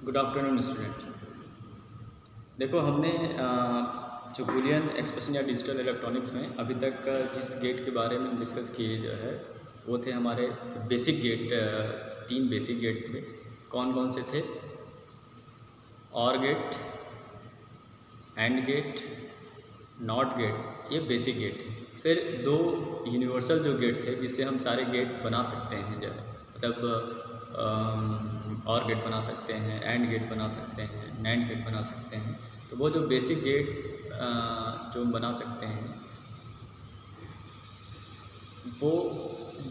Good afternoon student. देखो हमने जो बूलियन एक्सप्रेशन या डिजिटल इलेक्ट्रॉनिक्स में अभी तक जिस गेट के बारे में डिस्कस किए जो है वो थे हमारे बेसिक गेट। 3 बेसिक गेट थे। कौन कौन से थे? और gate, and gate, not gate, ये बेसिक गेट। फिर 2 यूनिवर्सल जो गेट थे जिससे हम सारे गेट बना सकते हैं, जो मतलब और गेट बना सकते हैं, एंड गेट बना सकते हैं, नैंड गेट बना सकते हैं। तो वो जो बेसिक गेट जो हम बना सकते हैं वो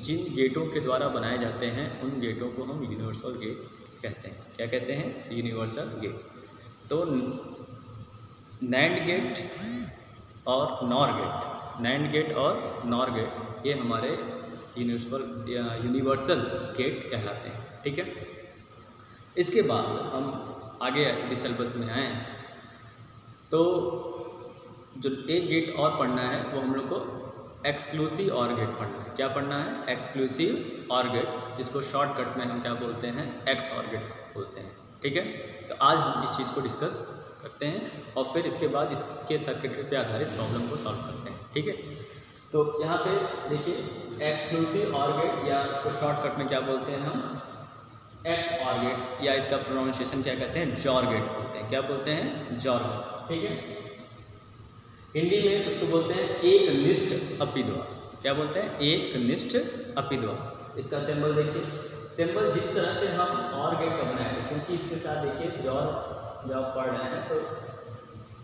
जिन गेटों के द्वारा बनाए जाते हैं उन गेटों को हम यूनिवर्सल गेट कहते हैं। क्या कहते हैं? Universal gate. तो नैंड गेट और नॉर गेट, नैंड गेट और नॉर गेट ये हमारे यूनिवर्सल गेट कहलाते हैं। ठीक है। इसके बाद हम आगे यदि सिलेबस में आए तो जो एक गेट और पढ़ना है वो हम लोग को एक्सक्लूसिव और गेट पढ़ना है। क्या पढ़ना है? एक्सक्लूसिव और गेट, जिसको शॉर्टकट में हम क्या बोलते हैं? एक्स और गेट बोलते हैं। ठीक है। तो आज हम इस चीज़ को डिस्कस करते हैं और फिर इसके बाद इसके सर्किट पे आधारित प्रॉब्लम को सॉल्व करते हैं। ठीक है। तो यहाँ पे देखिए एक्सक्लूसिव और गेट, या इसको शॉर्टकट में क्या बोलते हैं हम? एक्स और गेट, या इसका प्रोनाउंसिएशन क्या कहते हैं? जॉर गेट बोलते हैं। क्या बोलते हैं? XOR gate. ठीक है। हिंदी में उसको बोलते हैं एक निष्ठ अपिद्वा। क्या बोलते हैं? एक निष्ठ अपिद्वा। इसका सिंबल देखिए, सिंबल जिस तरह से हम और गेट का बनाए थे, क्योंकि इसके साथ देखिए जॉर जब पढ़ रहे हैं तो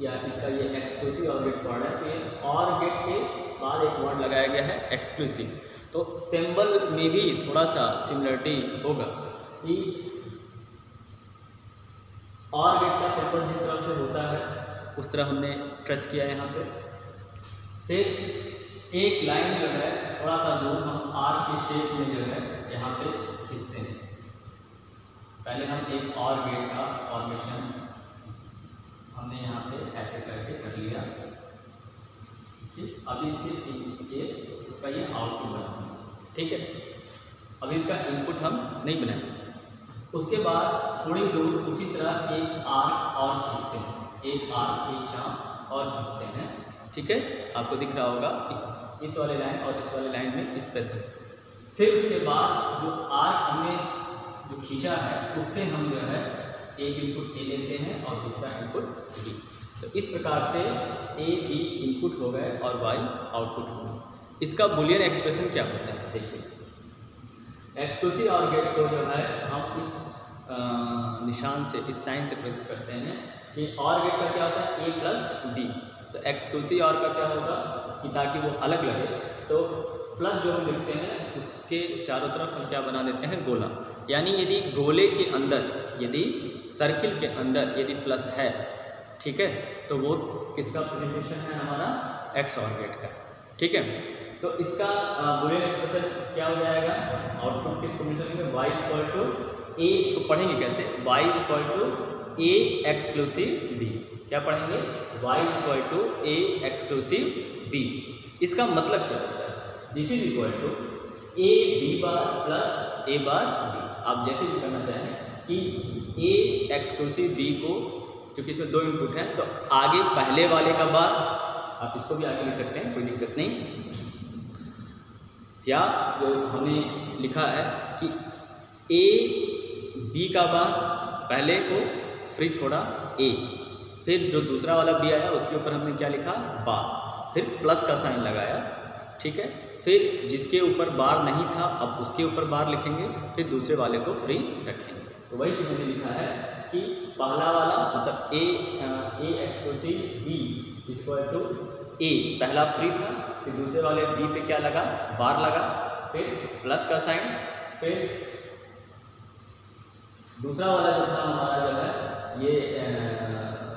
या इसका ये एक्सक्लूसिव और गेट पढ़ रहा है तो ये और गेट के बाद एक वर्ड लगाया गया है एक्सक्लूसिव। तो सिंबल में भी थोड़ा सा सिमिलरिटी होगा कि और गेट का सिंबल जिस तरह से होता है उस तरह हमने ट्रेस किया है यहाँ पे। फिर एक लाइन जो है थोड़ा सा दूर हम आर के शेप में जो है यहाँ पे खींचते हैं। पहले हम एक और गेट का फॉर्मेशन हमने यहाँ पे ऐसे करके कर लिया। ठीक। अभी इसका ये आउटपुट बना। ठीक है। अभी इसका इनपुट हम नहीं बनाएंगे। उसके बाद थोड़ी दूर उसी तरह एक आर्क और खींचते हैं, एक आर्क, एक शाम और खींचते हैं। ठीक है। आपको दिख रहा होगा कि इस वाले लाइन और इस वाले लाइन में स्पेस है। फिर उसके बाद जो आर्क हमने जो खींचा है उससे हम जो है एक इनपुट ए लेते हैं और दूसरा इनपुट बी। तो इस प्रकार से ए बी इनपुट हो गए और वाई आउटपुट हो गए। इसका बूलियन एक्सप्रेशन क्या होता है? देखिए एक्सक्लूसिव और गेट को जो है हम इस निशान से, इस साइन से प्रेजेंट करते हैं कि और गेट का क्या होता है? ए प्लस डी। तो एक्सक्लूसिव और का क्या होगा कि ताकि वो अलग लगे तो प्लस जो हम लिखते हैं उसके चारों तरफ हम क्या बना देते हैं? गोला। यानी यदि गोले के अंदर, यदि सर्किल के अंदर यदि प्लस है, ठीक है, तो वो किसका प्रेजेंटेशन है? हमारा एक्स और गेट का। ठीक है। तो इसका बूलियन एक्सप्रेशन क्या हो जाएगा? आउटपुट किस कॉम्बिनेशन में? y equal to A. इसको पढ़ेंगे कैसे? y equal to A exclusive B. क्या पढ़ेंगे? y equal to A exclusive B. इसका मतलब क्या होता है? This is equal to A B bar plus A bar B. आप जैसे भी करना चाहें कि ए एक्सक्लूसिव बी को, क्योंकि इसमें 2 इनपुट हैं तो आगे पहले वाले का बार, आप इसको भी आगे लिख सकते हैं, कोई दिक्कत नहीं। या जो हमने लिखा है कि ए बी का बार, पहले को फ्री छोड़ा ए, फिर जो दूसरा वाला बी आया उसके ऊपर हमने क्या लिखा? बार, फिर प्लस का साइन लगाया। ठीक है। फिर जिसके ऊपर बार नहीं था अब उसके ऊपर बार लिखेंगे, फिर दूसरे वाले को फ्री रखेंगे। तो वही चीज़ हमने लिखा है कि पहला वाला मतलब ए एक्सक्लूसिव बी इक्वल टू ए, पहला फ्री था, फिर दूसरे वाले बी पे क्या लगा? बार लगा, फिर प्लस का साइन, फिर दूसरा वाला जो था हमारा जो है ये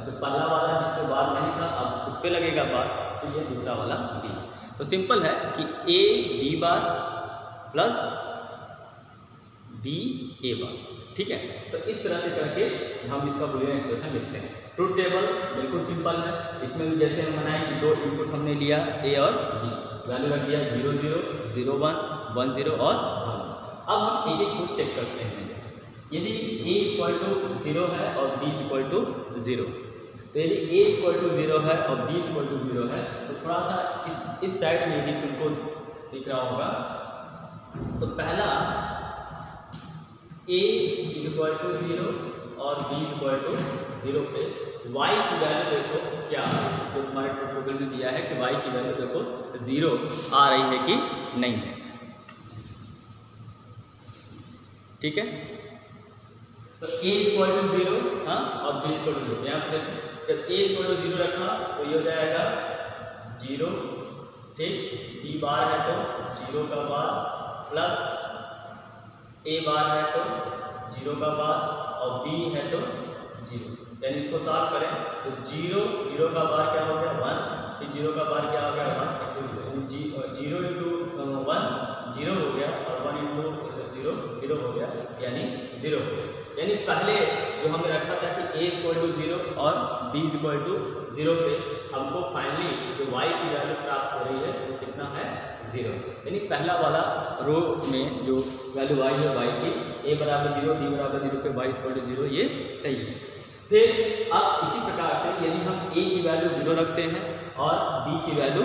जो पहला वाला जिसको बार नहीं था अब उस पर लगेगा बार, फिर ये दूसरा वाला बी। तो सिंपल है कि A B bar plus B A bar. ठीक है। तो इस तरह से करके हम इसका बूलियन एक्सप्रेशन लिखते हैं। ट्रुथ टेबल बिल्कुल सिंपल है। इसमें भी जैसे हम बनाए कि 2 इनपुट हमने लिया ए और बी, वैल्यू रख दिया 0 0 0 1 1 0 और 1। अब हम एक एक को चेक करते हैं। यदि ए इक्वल टू 0 है और b इक्वल टू 0। तो यदि a इक्वल टू 0 है और b इक्वल टू 0 है तो थोड़ा सा इस साइड में यदि तुमको दिख रहा होगा तो पहला a इक्वल टू 0 और b इक्वल टू 0 पे y की वैल्यू देखो क्या है, जो तुम्हारे ट्यूटोरियल में दिया है कि y की वैल्यू देखो 0 आ रही है कि नहीं है। ठीक है, तो a इक्वल टू 0 हाँ और b इक्वल टू 0। यहाँ पर देखो जब a इक्वल टू 0 रखा तो ये हो जाएगा 0, ठीक, b बार है तो 0 का बार प्लस a बार है तो 0 का बार और b है तो 0। यानी इसको सॉल्व करें तो 0 का बार क्या हो गया 1, फिर 0 का बार क्या हो गया 1, 0 इंटू 1 0 हो गया और 1 इंटू 0 0 हो गया यानी 0 हो गया। यानी पहले जो हमने रखा था कि a इक्वल टू 0 और b इक्वल टू 0 पे हमको फाइनली जो y की वैल्यू प्राप्त हो रही है वो कितना है 0। यानी पहला वाला रो में जो वैल्यू y है y की a बराबर 0 b बराबर 0 पे y इक्वल टू 0 ये सही है। फिर अब इसी प्रकार से यदि हम a की वैल्यू 0 रखते हैं और b की वैल्यू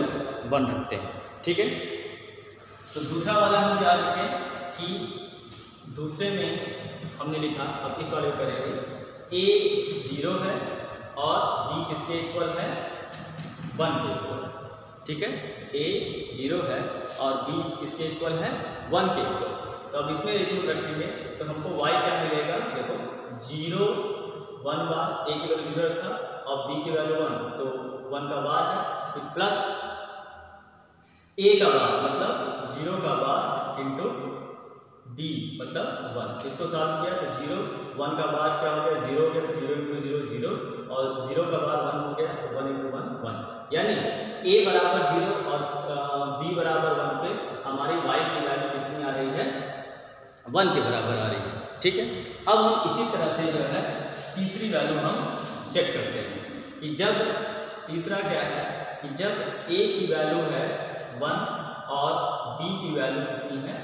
1 रखते हैं, ठीक है, तो दूसरा वाला हम क्या लिखें कि दूसरे में हमने लिखा, अब इस वाले करेंगे a 0 है और b किसके इक्वल है 1 के इक्वल, ठीक है, a 0 है और b किसके इक्वल है 1 के इक्वल। तो अब इसमें यदि हम रखेंगे तो हमको y क्या मिलेगा, देखो 0 1 बार, a की वैल्यू 0 रखा और b की वैल्यू 1 तो 1 का बार है, फिर प्लस a का बार मतलब 0 का बार इंटू b मतलब 1। इसको सॉल्व किया तो 0 1 का बार क्या हो गया 0 हो गया तो 0 इंटू 0 0 और 0 का बार 1 हो गया तो 1 इंटू 1 1। यानी a बराबर 0 और b बराबर 1 पे हमारी y की वैल्यू कितनी आ रही है 1 के बराबर आ रही है, ठीक है। अब हम इसी तरह से जो है तीसरी वैल्यू हम चेक करते हैं कि जब तीसरा क्या है कि जब a की वैल्यू है 1 और b की वैल्यू कितनी है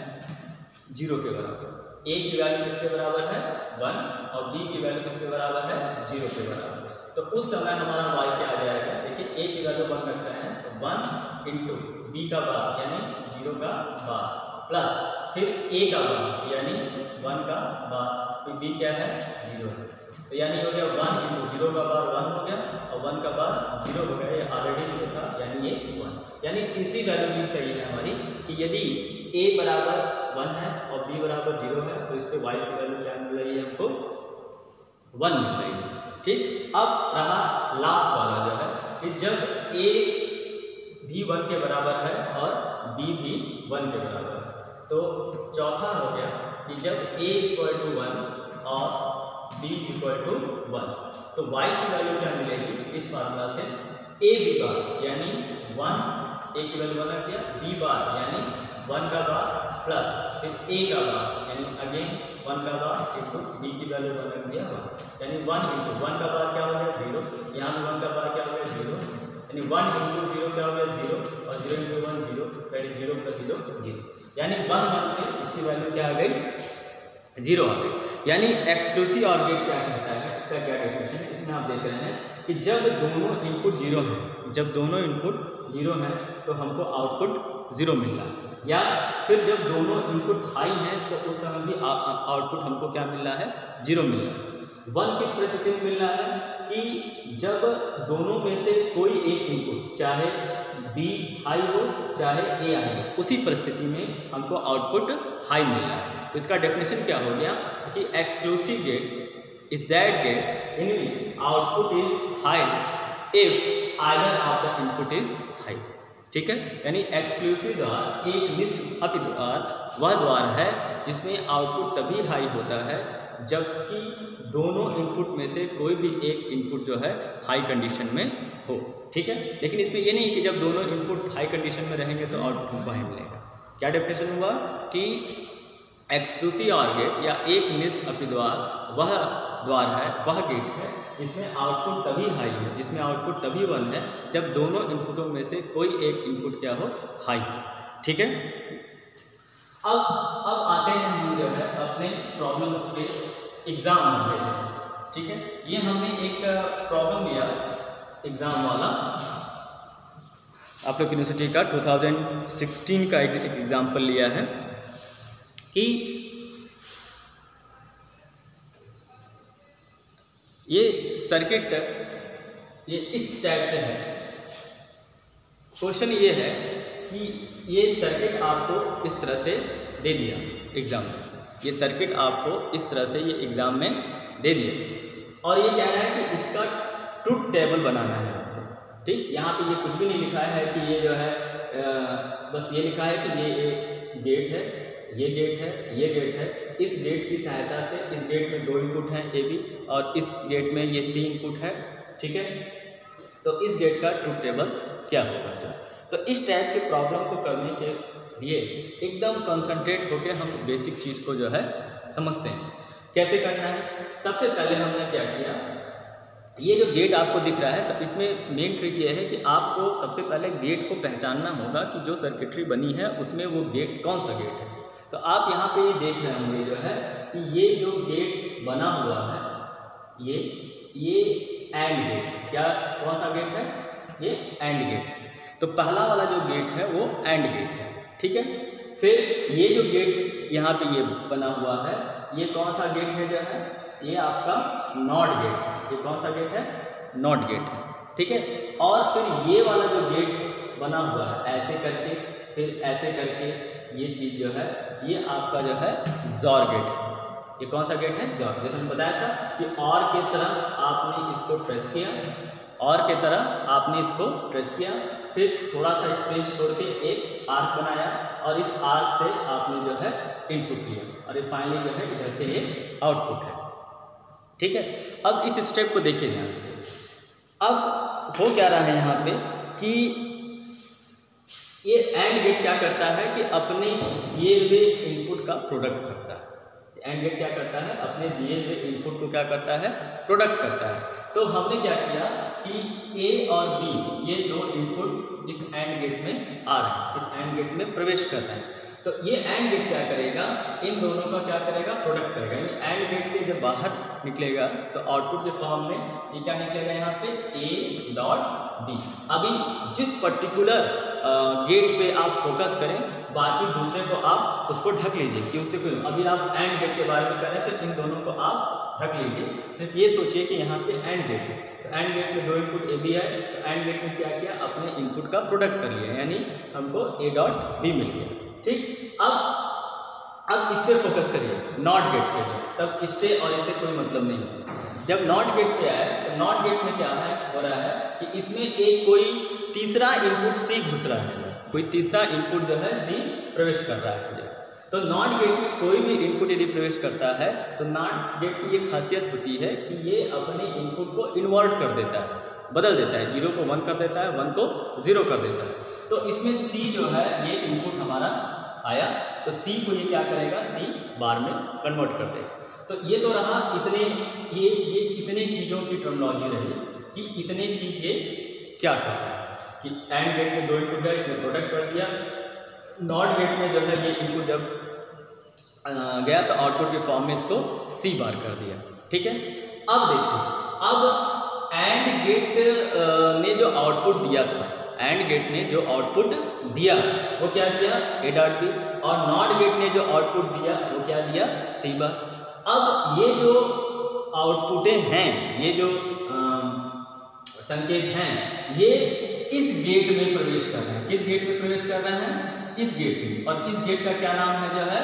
0 के बराबर। a की वैल्यू किसके बराबर है 1 और b की वैल्यू किसके बराबर है 0 के बराबर। तो उस समय हमारा y क्या आ जाएगा, देखिए a की वैल्यू 1 रख रहे हैं तो 1 इंटू b का बार यानी 0 का बार प्लस फिर a का बार यानी 1 का बार, फिर b क्या है 0 है। तो यानी हो गया 1 इंटू 0 का बार 1 हो गया और 1 का बार 0 हो गया, ये ऑलरेडी 0 था यानी ये 1। यानी तीसरी वैल्यू भी सही है हमारी कि यदि a बराबर 1 है और b बराबर 0 है तो इस पे y की वैल्यू क्या मिल रही है हमको 1 मिल रही है, ठीक। अब रहा लास्ट वाला जो है कि जब a भी 1 के बराबर है और b भी 1 के बराबर है। तो चौथा हो गया कि जब a इक्वल टू 1 और b इक्वल टू 1 तो y की वैल्यू क्या मिलेगी इस फार्मूला से a b बार यानी 1, a की वैल्यू 1 रख दिया, b बार यानी 1 का बार प्लस फिर a का बार यानी अगेन 1 का बार इंटू b की वैल्यू 1 रख दिया 1 यानी 1 इंटू 1 का बार क्या हो गया 0, यहाँ भी 1 का बार क्या हो गया 0 यानी 1 इंटू 0 क्या हो गया 0 और 0 इंटू 1 0 यानी 0 प्लस 0 0 यानी 1 से इसकी वैल्यू क्या आ गई 0 आ गई। यानी एक्सक्लूसिव ऑर गेट क्या कहता है, इसका क्या डेफिनेशन है, इसमें आप देख रहे हैं कि जब दोनों इनपुट 0 हैं, जब दोनों इनपुट 0 हैं तो हमको आउटपुट 0 मिल रहा है, या फिर जब दोनों इनपुट हाई हैं तो उस समय भी आउटपुट हमको क्या मिल रहा है 0 मिल रहा है। 1 किस परिस्थिति में मिल रहा है कि जब दोनों में से कोई एक इनपुट चाहे b हाई हो चाहे a हाई हो, उसी परिस्थिति में हमको आउटपुट हाई मिल रहा है। तो इसका डेफिनेशन क्या हो गया कि exclusive gate is that gate in which output is high if either of the input is high, ठीक है। यानी एक्सक्लूसिव द्वार एक निष्ठ अति द्वार वह द्वार है जिसमें आउटपुट तभी हाई होता है जबकि दोनों इनपुट में से कोई भी एक इनपुट जो है हाई कंडीशन में हो, ठीक है। लेकिन इसमें ये नहीं कि जब दोनों इनपुट हाई कंडीशन में रहेंगे तो आउटपुट हमको हाई मिलेगा। क्या डेफिनेशन हुआ कि एक्सक्लूसिव ऑर गेट या एक निष्ठ अपि द्वार वह द्वार है, वह गेट है जिसमें आउटपुट तभी हाई है, जिसमें आउटपुट तभी 1 है जब दोनों इनपुटों में से कोई एक इनपुट क्या हो हाई, ठीक है। अब आते हैं हम जो है अपने प्रॉब्लम्स पे एग्ज़ाम नॉलेज, ठीक है। ये हमने एक प्रॉब्लम लिया एग्ज़ाम वाला, आप लोग यूनिवर्सिटी का 2016 का एक एग्जाम्पल लिया है कि ये सर्किट ये इस टाइप से है। क्वेश्चन ये है कि ये सर्किट आपको इस तरह से दे दिया एग्ज़ाम में, ये सर्किट आपको इस तरह से ये एग्ज़ाम में दे दिया और ये कह रहा है कि इसका ट्रुथ टेबल बनाना है आपको, ठीक। यहाँ पे ये कुछ भी नहीं लिखा है कि ये जो है बस ये लिखा है कि ये गेट है, ये गेट है, ये गेट है। इस गेट की सहायता से इस गेट में 2 इनपुट हैं ए बी और इस गेट में ये सी इनपुट है, ठीक है। तो इस गेट का ट्रुथ टेबल क्या होगा जो, तो इस टाइप के प्रॉब्लम को करने के लिए एकदम कंसंट्रेट होकर हम बेसिक चीज़ को जो है समझते हैं कैसे करना है। सबसे पहले हमने क्या किया, ये जो गेट आपको दिख रहा है इसमें मेन ट्रिक ये है कि आपको सबसे पहले गेट को पहचानना होगा कि जो सर्किटरी बनी है उसमें वो गेट कौन सा गेट है। तो आप यहाँ पे ये देख रहे होंगे जो है कि ये जो गेट बना हुआ है ये एंड गेट, क्या कौन सा गेट है, ये एंड गेट है। तो पहला वाला जो गेट है वो एंड गेट है, ठीक है। फिर ये जो गेट यहाँ पे ये बना हुआ है ये कौन सा गेट है जो है, ये आपका नॉट गेट है। ये कौन सा गेट है, नॉट गेट है, ठीक है। और फिर ये वाला जो गेट बना हुआ है ऐसे करके फिर ऐसे करके ये चीज़ जो है ये आपका जो है जॉर गेट है। ये कौन सा गेट है, जॉर। जैसे मैंने बताया था कि और के तरह आपने इसको ट्रेस किया, और के तरह आपने इसको ट्रेस किया, फिर थोड़ा सा स्पेस छोड़ के एक आर्क बनाया और इस आर्क से आपने जो है इनपुट लिया और ये फाइनली जो है इधर से ये आउटपुट है, ठीक है। अब इस स्टेप को देखिए ध्यान से। अब हो क्या रहा है यहाँ पे कि ये एंड गेट क्या करता है कि अपने दिए हुए इनपुट का प्रोडक्ट करता है। एंड गेट क्या करता है, अपने दिए हुए इनपुट को क्या करता है, प्रोडक्ट करता है। तो हमने क्या किया कि ए और बी ये 2 इनपुट इस एंड गेट में आ रहे हैं, इस एंड गेट में प्रवेश कर रहे हैं। तो ये एंड गेट क्या करेगा, इन दोनों का क्या करेगा, प्रोडक्ट करेगा। यानी एंड गेट के जब बाहर निकलेगा तो आउटपुट के फॉर्म में ये क्या निकलेगा यहाँ पे ए डॉट बी। अभी जिस पर्टिकुलर गेट पे आप फोकस करें, बाकी दूसरे को आप उसको ढक लीजिए कि उससे कोई, अभी आप एंड गेट के बारे में करें तो इन दोनों को आप ढक लीजिए। सिर्फ ये सोचिए कि यहाँ पे एंड गेट है, तो एंड गेट में 2 इनपुट ए बी है, तो एंड गेट में क्या किया, अपने इनपुट का प्रोडक्ट कर लिया, यानी हमको ए डॉट बी मिल गया, ठीक। अब इस पर फोकस करिए, नॉट गेट पे, तब इससे और इससे कोई मतलब नहीं है। जब नॉट गेट पे आए तो नॉट गेट में क्या है हो रहा है कि इसमें एक कोई तीसरा इनपुट सी घुस रहा है, कोई तीसरा इनपुट जो है सी प्रवेश कर रहा है। तो नॉट गेट में कोई भी इनपुट यदि प्रवेश करता है तो नॉट गेट की ये खासियत होती है कि ये अपने इनपुट को इन्वर्ट कर देता है, बदल देता है, 0 को 1 कर देता है, 1 को 0 कर देता है। तो इसमें सी जो है ये इनपुट हमारा आया, तो सी को ये क्या करेगा, सी बार में कन्वर्ट कर देगा। तो ये तो रहा ये इतने चीज़ों की टर्मिनोलॉजी रही कि इतने चीज़ ये क्या कर रहा है कि एंड गेट में 2 इनपुट है, इसने प्रोडक्ट कर दिया। नॉट गेट में जो है ये इनपुट जब गया तो आउटपुट के फॉर्म में इसको सी बार कर दिया, ठीक है। अब देखिए, अब एंड गेट ने जो आउटपुट दिया था, एंड गेट ने जो आउटपुट दिया वो क्या दिया, ए डॉट बी, और नॉट गेट ने जो आउटपुट दिया वो क्या दिया, सी बार। अब ये जो आउटपुटें हैं, ये जो संकेत हैं, ये इस गेट में प्रवेश कर रहे हैं। किस गेट में प्रवेश कर रहे हैं, इस गेट में। और इस गेट का क्या नाम है जो है,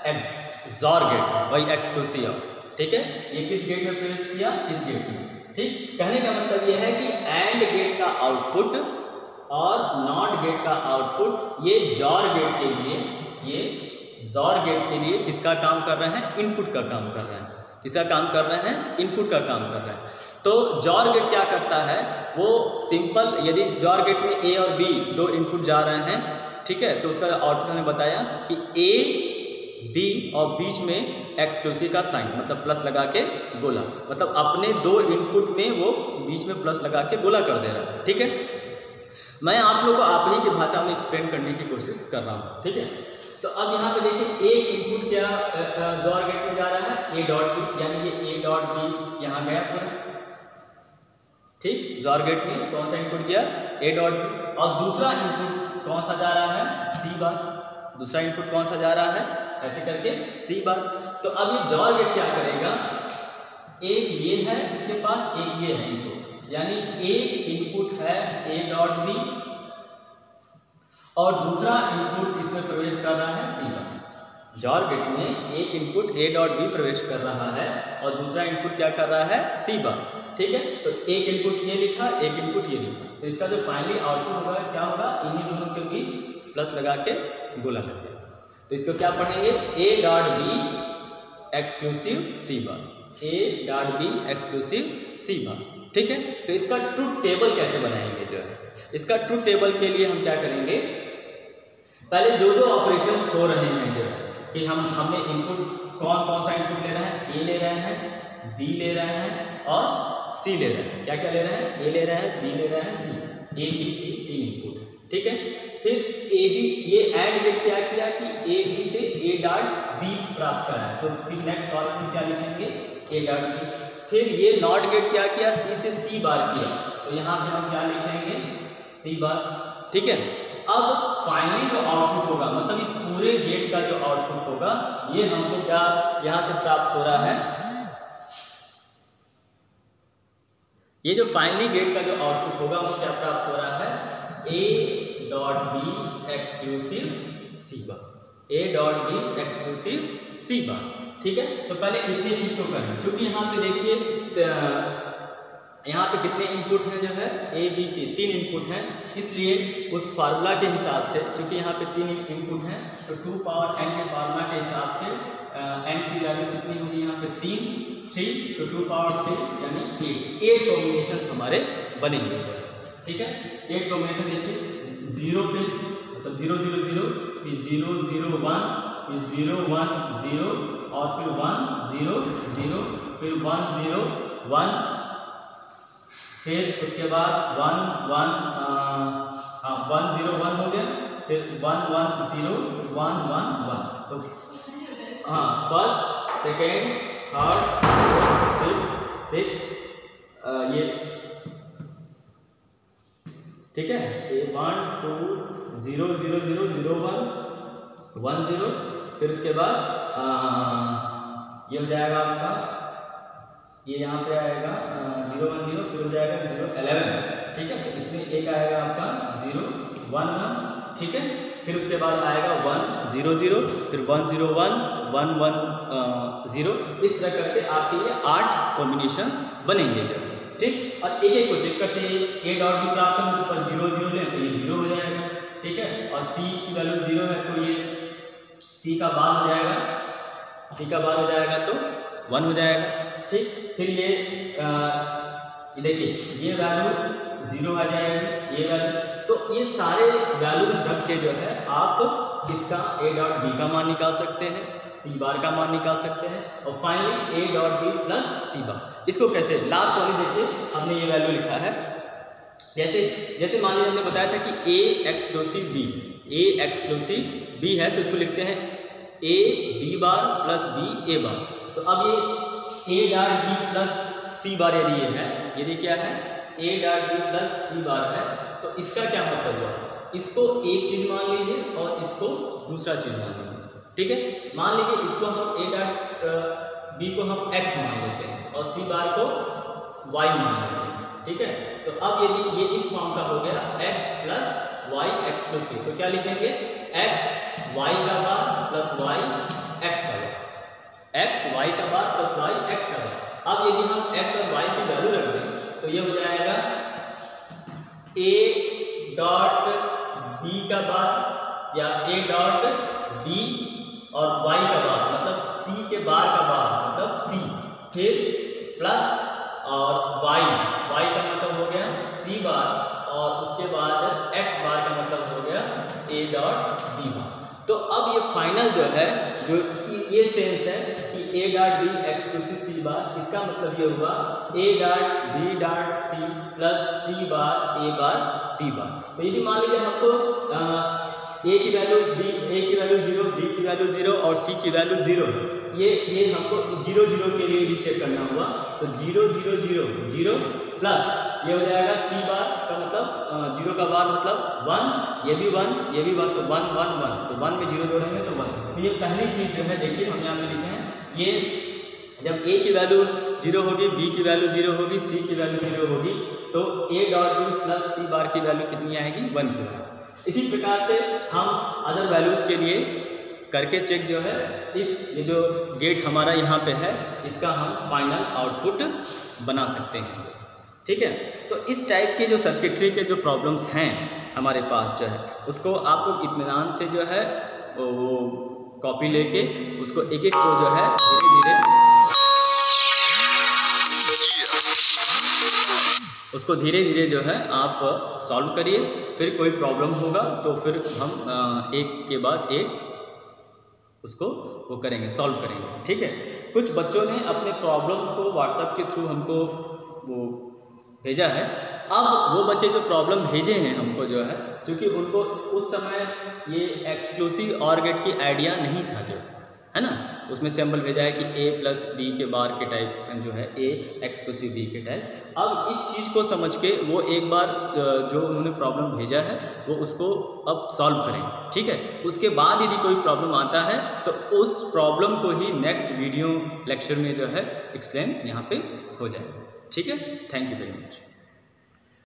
एक्स, जॉर गेट, वही एक्स को सी और, ठीक है। ये किस गेट में प्रवेश किया, इस गेट में, ठीक। कहने का मतलब ये है कि एंड गेट का आउटपुट और नॉट गेट का आउटपुट ये जॉर गेट के लिए, ये जॉर गेट के लिए किसका काम कर रहे हैं, इनपुट का काम कर रहे हैं। किसका काम कर रहे हैं, इनपुट का काम कर रहे हैं। तो जॉर गेट क्या करता है, वो सिंपल, यदि जॉर गेट में ए और बी 2 इनपुट जा रहे हैं, ठीक है, तो उसका आउटपुट मैंने बताया कि ए बी और बीच में एक्सक्लूसिव का साइन, मतलब प्लस लगा के गोला, मतलब अपने 2 इनपुट में वो बीच में प्लस लगा के गोला कर दे रहा है, ठीक है। मैं आप लोग को आप ही की भाषा में एक्सप्लेन करने की कोशिश कर रहा हूँ, ठीक है। तो अब यहाँ पे देखिए एक इनपुट क्या जॉर गेट में जा रहा है ए डॉट बी, यानी ये ए डॉट बी यहाँ गया पूरा, ठीक। जॉर गेट में कौन सा इनपुट गया, ए डॉट बी। और दूसरा इनपुट कौन सा जा रहा है, सी बार। दूसरा इनपुट कौन सा जा रहा है, ऐसे करके सी बार। तो अब ये जॉर गेट क्या करेगा, एक ये है इसके पास, एक ये है इनपुट, यानी एक इनपुट है ए डॉट बी और दूसरा इनपुट इसमें प्रवेश कर रहा है सी बार। जॉर गेट में एक इनपुट ए डॉट बी प्रवेश कर रहा है और दूसरा इनपुट क्या कर रहा है, सी बार, ठीक है। तो एक इनपुट ये लिखा, एक इनपुट ये लिखा, तो इसका जो फाइनली आउटपुट होगा क्या होगा, इन्हीं दोनों के बीच प्लस लगा के गोला लग गया। तो इसको क्या पढ़ेंगे, A dot B exclusive C bar, A dot B exclusive C bar, ठीक है। तो इसका ट्रूथ टेबल कैसे बनाएंगे, जो है इसका ट्रूथ टेबल के लिए हम क्या करेंगे, पहले जो जो ऑपरेशंस हो रहे हैं, जो है कि हमने इनपुट कौन कौन सा इनपुट ले रहे हैं, ए ले रहे हैं, बी ले रहे हैं और सी ले रहे हैं। क्या क्या ले रहे हैं, ए ले रहे हैं, बी ले रहे हैं, सी, ए बी सी 3 इनपुट, ठीक है। फिर ए बी, ये एंड गेट क्या किया कि ए बी से ए डॉट बी प्राप्त करा है, तो फिर नेक्स्ट कॉलम में क्या लिखेंगे, ए डॉट बी। फिर ये नॉट गेट क्या किया, सी से सी बार किया, तो यहाँ पे हम क्या लिखेंगे, सी बार, ठीक है। अब फाइनली जो आउटपुट होगा, मतलब इस पूरे गेट का जो आउटपुट होगा, ये हमको क्या यहाँ से प्राप्त हो रहा है, ये जो फाइनली गेट का जो आउटपुट होगा वो क्या प्राप्त हो रहा है, A dot B exclusive C bar, A dot B exclusive C bar, ठीक है। तो पहले इतने चीज को करें, क्योंकि यहाँ पे देखिए यहाँ पे कितने इनपुट हैं, जो है ए बी सी 3 इनपुट हैं, इसलिए उस फार्मूला के हिसाब से, क्योंकि यहाँ पे 3 इनपुट हैं, तो 2 पावर n के फार्मूला के हिसाब से n की वैल्यू कितनी होगी, यहाँ पे 3 तो 2 पावर 3 यानी 8 कॉम्बिनेशन हमारे बनेंगे, ठीक है। 8 कॉम्बिनेशन देखिए, 0 पे मतलब 0 0 0, फिर 0 0 1, फिर 0 1 0 और फिर 1 0 0, फिर 1 0 1, फिर उसके बाद 1 1 1 0 1 हो गया, फिर 1 1 0 1 1 1, तो हाँ फर्स्ट सेकेंड थर्ड फिफ्थ 6 ये ठीक है, 1 2 0 0 0 0 1 1 0, फिर उसके बाद ये हो जाएगा आपका, ये यहाँ पे आएगा 0 1 0, फिर हो जाएगा 0 11, ठीक है। तो इसमें एक आएगा आपका 0 1 1, ठीक है। फिर उसके बाद आएगा 1 0 0, फिर 1 0 1 1 1 0, इस तरह करके आपके लिए 8 कॉम्बिनेशंस बनेंगे, ठीक। और एक एक को चेक करते हैं, ए डॉट भी प्राप्त करना तो पर 0 0 लें तो ये 0 हो जाएगा, ठीक है। और सी की वैल्यू 0 है तो ये सी का बाद हो जाएगा, सी का बाद हो जाएगा तो 1 हो जाएगा, ठीक। फिर ये देखिए ये वैल्यू 0 आ जाएगी, ये वैल्यू, तो ये सारे वैल्यूज रख के जो है आप इसका ए डॉट बी का मान निकाल सकते हैं, सी बार का मान निकाल सकते हैं, और finally A dot B plus C bar. इसको कैसे, लास्ट वाली देखिए हमने ये वैल्यू लिखा है, जैसे मान लीजिए हमने बताया था कि A exclusive B, A exclusive B है तो इसको लिखते हैं A B bar plus B A bar. तो अब ये A dot B plus C bar यदि ये है, यदि क्या है A dot B plus C bar है, तो इसका क्या मतलब हुआ, इसको एक चीज मान लीजिए और इसको दूसरा चीज मान लीजिए, ठीक है। मान लीजिए इसको हम ए डॉट बी को हम x मान लेते हैं और सी बार को y मान लेते हैं, ठीक है। तो अब यदि ये इस फॉर्म का हो गया x प्लस वाई एक्सक्लूसिव, तो क्या लिखेंगे x y का बार प्लस y x का बार, x y का बार प्लस y x का बार। अब यदि हम x और y की वैल्यू रख दें तो ये हो जाएगा a डॉट b का बार या a डॉट b और y का बार मतलब c के बार का बार मतलब c, फिर प्लस और y का मतलब हो गया c बार और उसके बाद x बार का मतलब हो गया a डॉट b बार। तो अब ये फाइनल जो है, जो ये सेंस है कि a dot b exclusive c बार, इसका मतलब ये हुआ a dot b dot c plus c bar a bar b बार। तो यदि मान लीजिए हमको ए की वैल्यू 0, बी की वैल्यू 0 और सी की वैल्यू 0, ये हमको 0 0 के लिए भी चेक करना होगा। तो 0 0 0 0 प्लस ये हो जाएगा सी बार का मतलब 0 का बार मतलब 1, ये भी 1, ये भी 1, तो 1 1 1, तो 1 में 0 जोड़ेंगे तो 1। तो ये पहली चीज़ जो है देखिए हम यहाँ पे लिखे हैं, ये जब ए की वैल्यू 0 होगी, बी की वैल्यू 0 होगी, सी की वैल्यू 0 होगी, तो ए डॉट बी प्लस सी बार की वैल्यू कितनी आएगी, 1 की वैल्यू। इसी प्रकार से हम अदर वैल्यूज़ के लिए करके चेक जो है ये जो गेट हमारा यहाँ पे है इसका हम फाइनल आउटपुट बना सकते हैं। ठीक है, तो इस टाइप के जो सर्किटरी के जो प्रॉब्लम्स हैं हमारे पास जो है उसको आप लोग इत्मीनान से जो है वो कॉपी लेके उसको एक एक को जो है धीरे धीरे उसको धीरे धीरे जो है आप सॉल्व करिए। फिर कोई प्रॉब्लम होगा तो फिर हम एक के बाद एक उसको वो करेंगे, सॉल्व करेंगे। ठीक है, कुछ बच्चों ने अपने प्रॉब्लम्स को व्हाट्सएप के थ्रू हमको वो भेजा है। अब वो बच्चे जो प्रॉब्लम भेजे हैं हमको जो है, क्योंकि उनको उस समय ये एक्सक्लूसिव ऑर गेट की आइडिया नहीं था जो है ना, उसमें सैम्पल भेजा है कि a प्लस बी के बार के टाइप जो है a एक्सक्लूसिव b के टाइप। अब इस चीज़ को समझ के वो एक बार जो उन्होंने प्रॉब्लम भेजा है वो उसको अब सॉल्व करेंगे। ठीक है, उसके बाद यदि कोई प्रॉब्लम आता है तो उस प्रॉब्लम को ही नेक्स्ट वीडियो लेक्चर में जो है एक्सप्लेन यहाँ पे हो जाएगा। ठीक है, थैंक यू वेरी मच।